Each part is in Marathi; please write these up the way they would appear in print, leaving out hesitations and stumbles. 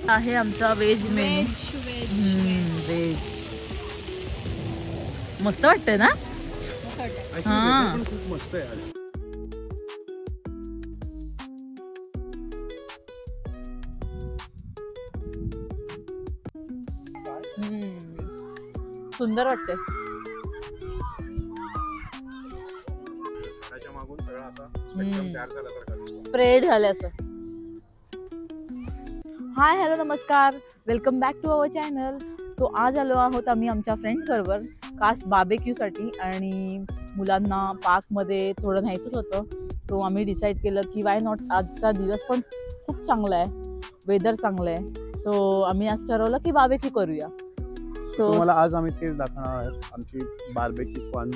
आहे आमचा व्हेज मेनू. व्हेज मस्त वाटतंय ना. हा खूप मस्त आहे. सुंदर वाटतंय. मागून सगळा असा स्पेक्ट्रम तयार झाल्यासारखा स्प्रेड झाले असं. हाय हॅलो नमस्कार, welcome back to our channel. So आज आलो आहोत आम्ही आमच्या फ्रेंड्स बरोबर खास बार्बेक्यू साठी, आणि मुलांना पार्कमध्ये थोडं न्यायचंच होतं. सो आम्ही डिसाईड केलं की वाय नॉट, आजचा दिवस पण खूप चांगला आहे, वेदर चांगलं आहे. सो आम्ही आज ठरवलं की बार्बेक्यू करूया. सो तुम्हाला आज आम्ही तेच दाखवणार आहोत, आमची बार्बेक्यू फन.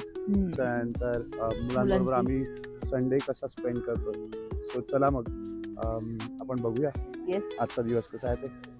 त्यानंतर मुलांबरोबर आम्ही संडे कसा स्पेंड करतो. सो चला मग आपण बघूया आजचा दिवस कसा आहे ते.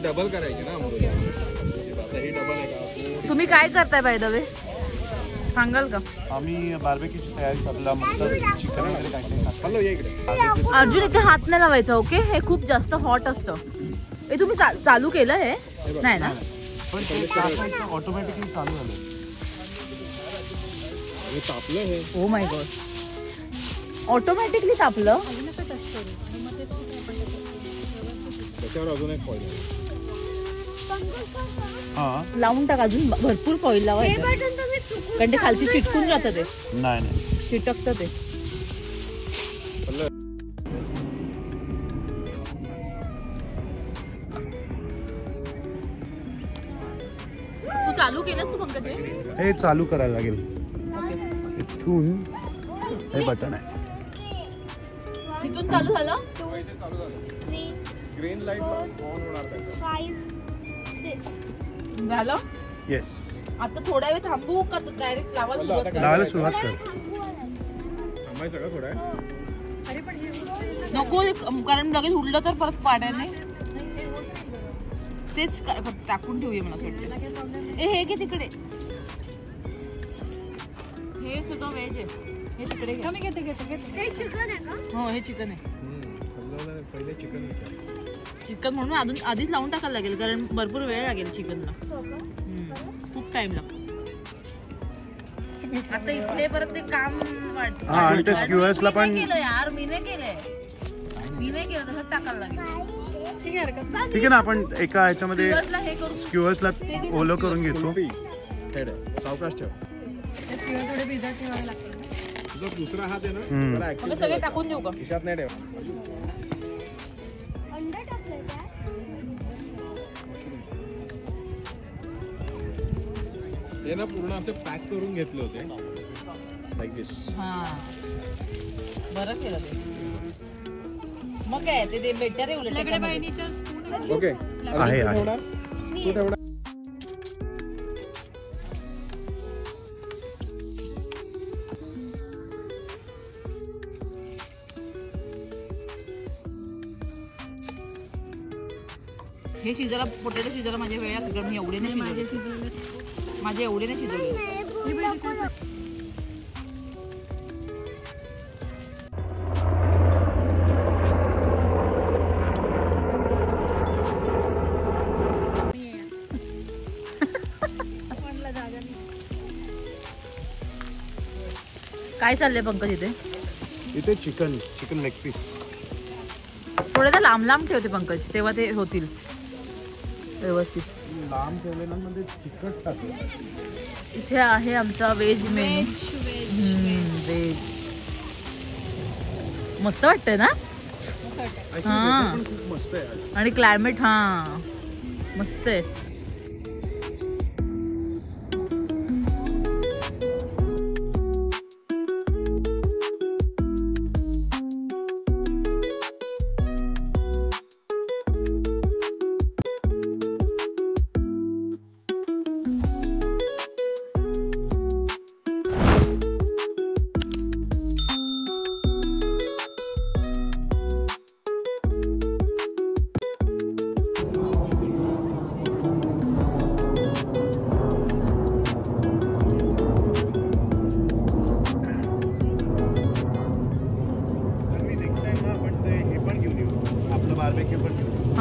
डबल करायचे ना अमृता, आता हे डबल आहे का? तुम्ही काय करताय बाय द वे, सांगाल का? आम्ही बार्बेक्यूची तयारी करला, मस्त चिकन वगैरे काय इकडे. अर्जुन इथे हात नाही लावायचा, ओके? हे खूप जास्त हॉट असतं. हे तुम्ही चालू केलं हे नाही ना? पण ऑटोमॅटिकली चालू झालं. हे तापलं हे. ओ माय गॉड, ऑटोमॅटिकली तापलं. त्याच्यावर अजून एक फॉईल आहे. लावून टाक, अजून भरपूर फॉईल लावायचं, कारण ते खालती चिटकून जातं. ते नाही चिटकतं ते. तू चालू केलंस का पंकज? हे चालू करायला लागेल. इथून हे बटन आहे, तिथून चालू झालं. ग्रीन लाईट ऑन होणार. 5, 6 झालं. येस. आता थोडा वेळ थांबू का डायरेक्ट लावायला सुरुवात कर. थांबायचं का थोडा? नको, कारण लगेच उडलं तर परत पाण्याने तेच टाकून ठेवूया मला असं वाटतं. हे घे तिकडे, हे सुद्धा व्हेज आहे. हे तिकडे हे चिकन आहे का? हो, हे चिकन आहे. पहिले चिकन चिकन म्हणून आधीच लावून टाकायला लागेल, कारण भरपूर वेळ लागेल चिकनला, खूप टाइम लागतो. आता इथे परत ते काम वाटतं. आणि ते स्क्यूअर्सला पण केलं यार, मी नाही केलंय, तसं टाकायला लागेल. ठीक आहे ना. आपण एका ह्याच्यामध्ये हे करू, स्क्यूअर्सला ओलं करून घेतो. सावकाश ठेव. तुझा दुसरा हात आहे ना, सगळे टाकून देऊ का? खिशात नाही ठेव. ते ना पूर्ण असे पॅक करून घेतले होते, लाईक दिस. बरं केलं ते. मग काय ते बेटर आहे उलट. ओके आहे. तू ठेवणार. हे शिजायला पोटॅटो शिजायला माझ्या वेळा कारण मी एवढे नाही शिजवले. माझे एवढे नाही शिजवले. काय चाललंय पंकज इथे? इथे चिकन लेग पीस. थोडे तर लांब लांब ठेवते पंकज, तेव्हा ते होतील व्यवस्थित. लांब ठेवले ना म्हणजे तिखट टाकलं. इथे आहे आमचा व्हेज मेनू. व्हेज मस्त वाटतंय ना? हा खूप मस्त आहे आणि क्लायमेट हा मस्त आहे.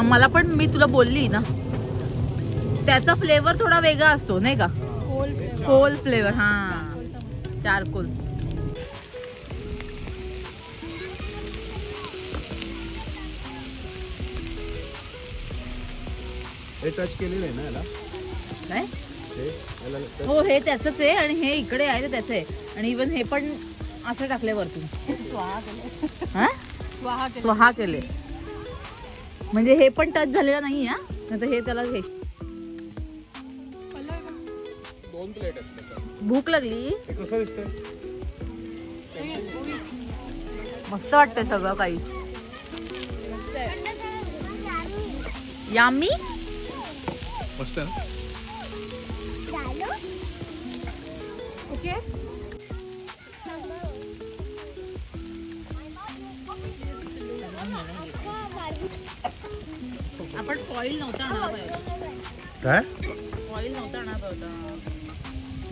मला पण मी तुला बोलली ना त्याचा फ्लेवर थोडा वेगळा असतो नाही का? Coal flavour. हा चारकोल. हे टच केलेलं आहे ना याला? काय? हो हे त्याच आहे आणि हे इकडे आहे त्याच आहे आणि इवन हे पण असं टाकलंय वरतून. स्वाहा केले म्हणजे हे पण टच झालेलं नाही. आता हे त्याला हे 2 प्लेट आहेत. भूक लागली. कसं दिसतंय? मस्त वाटतंय सगळं काही. यामी मस्त आहे ना? ओके. आपण फॉईल नव्हता आणायला पाहिजे. काय? फॉईल नव्हता आणायला पाहिजे.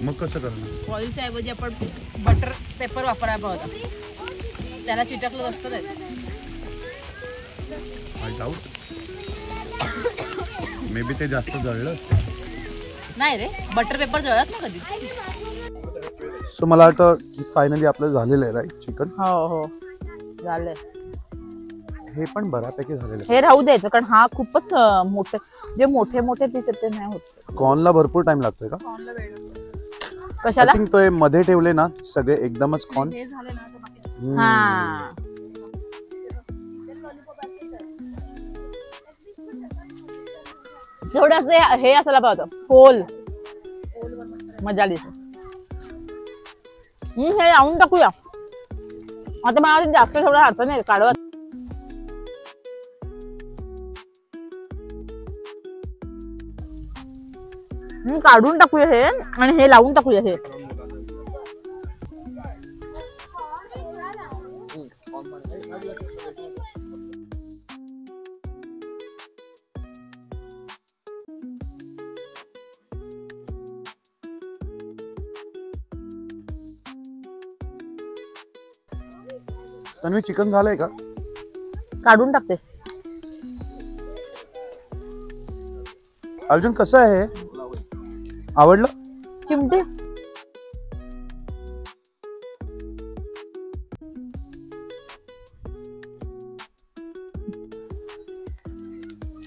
मग कसं करणार? फॉईलच्या ऐवजी आपण बटर पेपर वापरायला पाहिजे. त्याला चिटकलं असतं ते. I doubt. मे बी ते जास्त जळलं नाही रे, बटर पेपर जळत ना कधी. सो मला वाटतं की फायनली आपलं झालेलं आहे राईट चिकन. हो हो झालंय. हे पण बऱ्यापैकी झालेलं आहे. हे राहू द्यायचं कारण हा खूपच मोठे जे मोठे मोठे पीस आहेत ते नाही होत. कॉर्नला भरपूर टाइम लागतोय का? कशाला? आय थिंक तो मध्ये ठेवले ना सगळे एकदमच कॉर्न. हा थोडस हे असायला पाहिजे कोल. मजा आली. हे लावून टाकूया आता. मला जास्त थोडं अर्थ नाही काढवत. काढून टाकूया हे आणि हे लावून टाकूया हे. तन्वी चिकन झालंय का? काढून टाकते. अर्जुन कसं आहे? आवडलं? चिमटे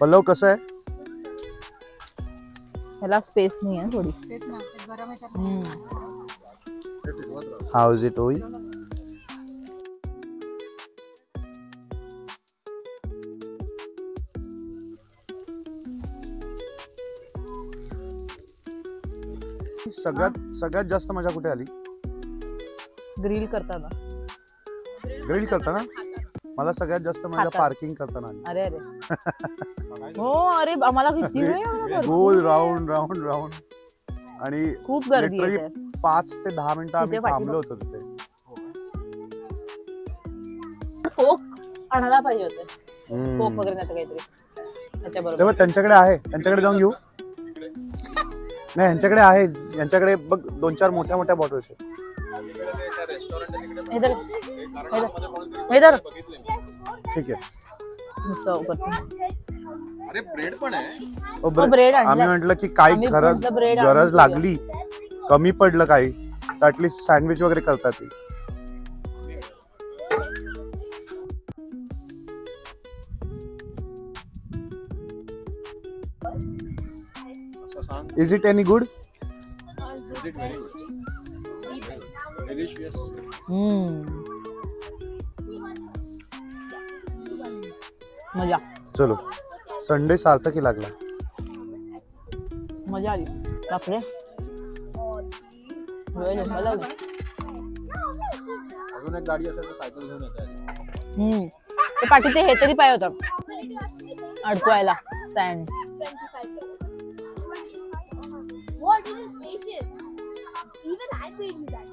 पल्लव कसं आहे? ह्याला स्पेस नाही आहे थोडी. हाऊ इज इट ओई? सगळ्यात जास्त मजा कुठे आली? ग्रिल करताना. ग्रिल करताना मला सगळ्यात जास्त मजा पार्किंग करताना आली. अरे अरे हो अरे आम्हाला किती वेळ गोल राऊंड राऊंड राऊंड आणि खूप गर्दी आहे. 5 ते 10 मिनिटं आम्ही थांबलो होतो तिथे. कोक आणायला पाहिजे होते. कोक वगैरे नाही तर काहीतरी. त्याच्याबरोबर. तेव्हा त्यांच्याकडे आहे, त्यांच्याकडे जाऊन घेऊ. नाही यांच्याकडे आहे, यांच्याकडे बघ 2-4 मोठ्या मोठ्या बॉटल्स आहेत. ठीक आहे. अरे ब्रेड पण आहे. ब्रेड आम्ही म्हटलं की काही खरं गरज लागली, कमी पडलं काही तर ऍटलीस्ट सँडविच वगैरे करतात ते. Is it any good? Is it very good? Delicious. मजा. चलो संडे सार्थकी लागला. मजा आली. बापरे अजून एक गाडी असेल तर सायकल घेऊन येतात. ते पाठी ते हे तरी पाहिजे होतं अडकवायला stand. What is spacious? Even I paid you that.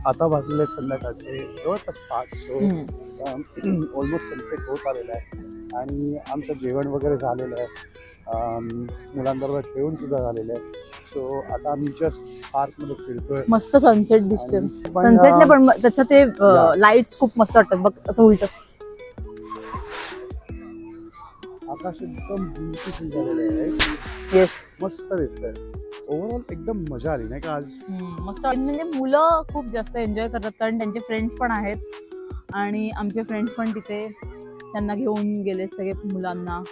आता वाजलेले संध्याकाळचे जवळपास 5. ऑलमोस्ट सनसेट होत आलेला आहे आणि आमचं जेवण वगैरे झालेलं आहे. मुलांबरोबर खेळून सुद्धा झालेलं आहे. सो आता आम्ही जस्ट पार्क मध्ये फिरतोय. मस्त सनसेट दिसते. सनसेट नाही पण त्याचं ते लाईट्स खूप मस्त वाटतात बघ असं उलट. आकाश एकदम ब्युटिफुल झालेलं आहे. येस मस्त दिसतंय. ओव्हरऑल एकदम मजा आली नाही का आज. मस्त. म्हणजे मुलं खूप जास्त एन्जॉय करतात कारण त्यांचे फ्रेंड्स पण आहेत आणि आमचे फ्रेंड्स पण तिथे त्यांना घेऊन गेले सगळे मुलांना.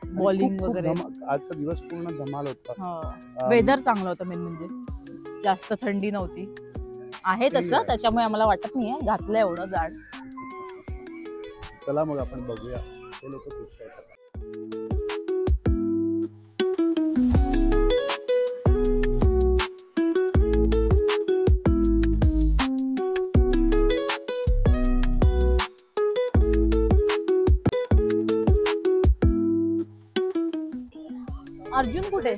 बॉलिंग वगैरे. आजचा दिवस पूर्ण धमाल होता. वेदर चांगलं होतं मेन म्हणजे जास्त थंडी नव्हती. आहे तसं त्याच्यामुळे आम्हाला वाटत नाहीये घातलं एवढं जाड. चला मग आपण बघूया ते लोक खुश आहेत. अर्जुन कुठे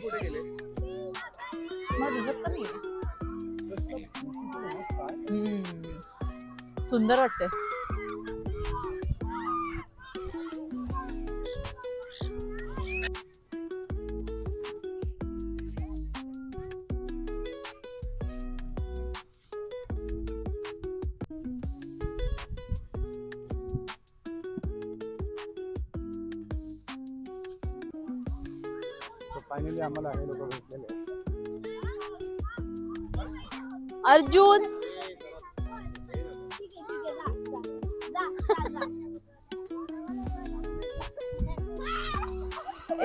मग दिसत का नाही. सुंदर वाटते. फायनली आम्हाला हे लोक भेटलेले. अर्जुन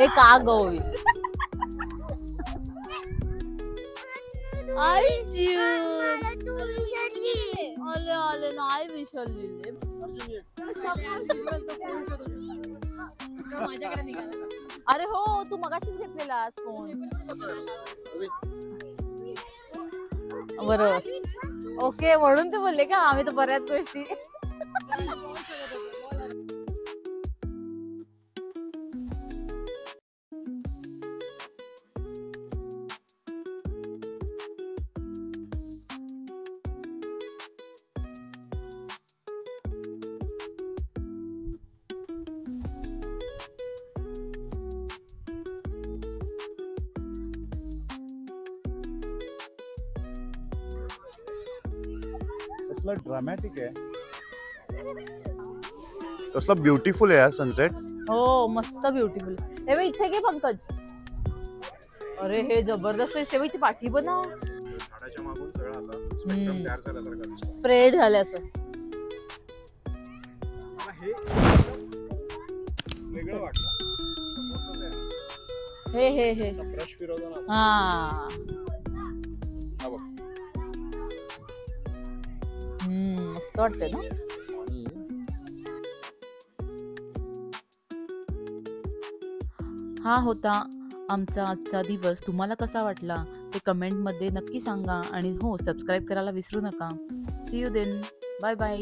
एक आगोवी. अर्जुन आले आले नाही विसरलेले. अरे हो तू मगाशीच घेतलेला आज फोन. बरोबर. ओके म्हणून ते बोलले का आम्ही तर बऱ्याच गोष्टी. कसला ड्रामॅटिक आहे. कसला ब्युटिफुल आहे सनसेट. हो मस्त ब्युटिफुल. हे बघ इथे घे पंकज. अरे हे जबरदस्त आहे. ती पाठी बनव. झाडाच्या मागून सगळं असं स्पेक्ट्रम तयार झाल्यासारखं स्प्रेड झालं असं. हे वेगळं वाटलं. हे हे हे ब्रश फिरवतो ना. हा बघ मस्त वाटतंय ना. हा होता आमचा आजचा दिवस तुम्हाला कसा वाटला ते कमेंटमध्ये नक्की सांगा आणि हो सबस्क्राईब करायला विसरू नका. See you then. Bye bye.